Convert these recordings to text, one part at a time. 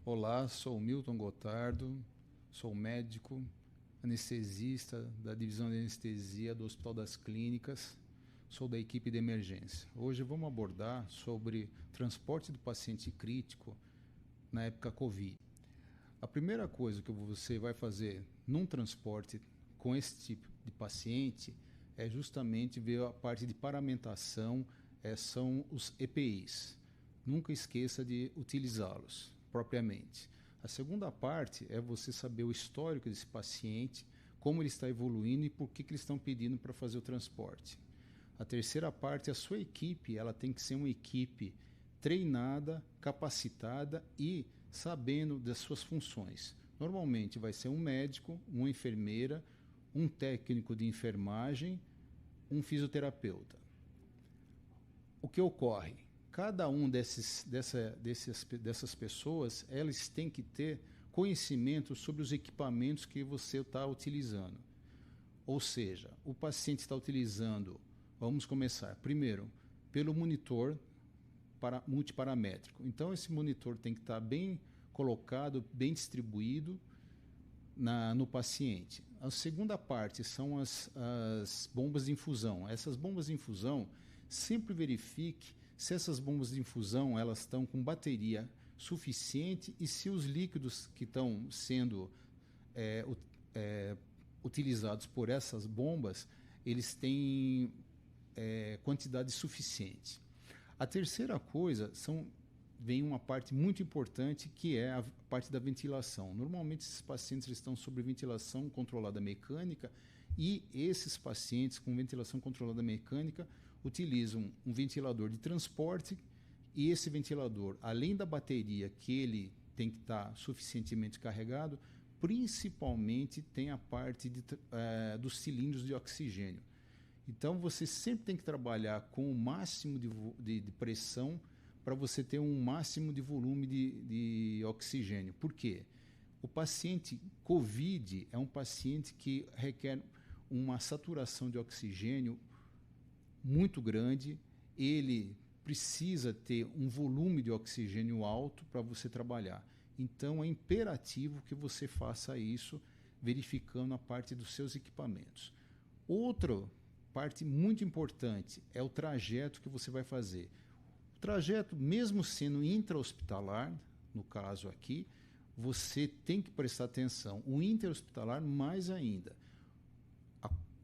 Olá, sou Milton Gotardo, sou médico, anestesista da divisão de anestesia do Hospital das Clínicas, sou da equipe de emergência. Hoje vamos abordar sobre transporte do paciente crítico na época Covid. A primeira coisa que você vai fazer num transporte com esse tipo de paciente é justamente ver a parte de paramentação, são os EPIs. Nunca esqueça de utilizá-los propriamente. A segunda parte é você saber o histórico desse paciente, como ele está evoluindo e por que eles estão pedindo para fazer o transporte. A terceira parte, a sua equipe, ela tem que ser uma equipe treinada, capacitada e sabendo das suas funções. Normalmente vai ser um médico, uma enfermeira, um técnico de enfermagem, um fisioterapeuta. O que ocorre? Cada um dessas pessoas, elas têm que ter conhecimento sobre os equipamentos que você está utilizando. Ou seja, o paciente está utilizando, vamos começar, primeiro, pelo monitor multiparamétrico. Esse monitor tem que estar bem colocado, bem distribuído no paciente. A segunda parte são as bombas de infusão. Essas bombas de infusão, sempre verifique se essas bombas de infusão elas estão com bateria suficiente e se os líquidos que estão sendo utilizados por essas bombas, eles têm quantidade suficiente. A terceira coisa vem uma parte muito importante, que é a parte da ventilação. Normalmente, esses pacientes estão sob ventilação controlada mecânica e esses pacientes com ventilação controlada mecânica utilizam um ventilador de transporte e esse ventilador, além da bateria que ele tem que estar suficientemente carregado, principalmente tem a parte dos cilindros de oxigênio. Então, você sempre tem que trabalhar com o máximo de pressão para você ter um máximo de volume de oxigênio. Por quê? O paciente COVID é um paciente que requer uma saturação de oxigênio muito grande, ele precisa ter um volume de oxigênio alto para você trabalhar. Então, é imperativo que você faça isso verificando a parte dos seus equipamentos. Outra parte muito importante é o trajeto que você vai fazer. O trajeto, mesmo sendo intra-hospitalar, no caso aqui, você tem que prestar atenção. O intra-hospitalar, mais ainda.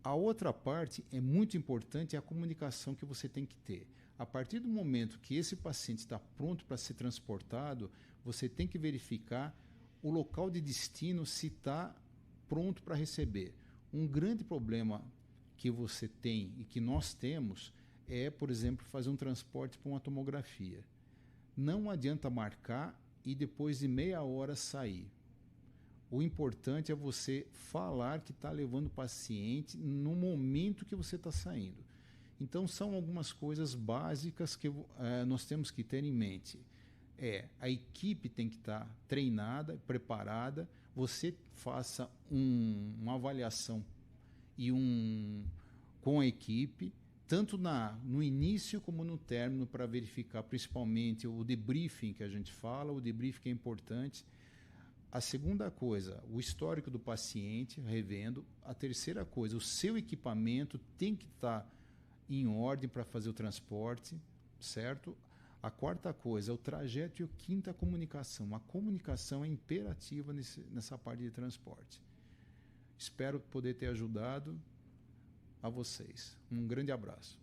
A outra parte é muito importante, é a comunicação que você tem que ter. A partir do momento que esse paciente está pronto para ser transportado, você tem que verificar o local de destino se está pronto para receber. Um grande problema que você tem e que nós temos é, por exemplo, fazer um transporte para uma tomografia. Não adianta marcar e depois de meia hora sair. O importante é você falar que está levando o paciente no momento que você está saindo. Então, são algumas coisas básicas que nós temos que ter em mente. A equipe tem que estar treinada, preparada, você faça uma avaliação com a equipe, tanto no início como no término, para verificar principalmente o debriefing que a gente fala, o debriefing é importante. A segunda coisa, o histórico do paciente, revendo. A terceira coisa, o seu equipamento tem que estar em ordem para fazer o transporte, certo? A quarta coisa é o trajeto e a quinta, a comunicação. A comunicação é imperativa nessa parte de transporte. Espero poder ter ajudado a vocês. Um grande abraço.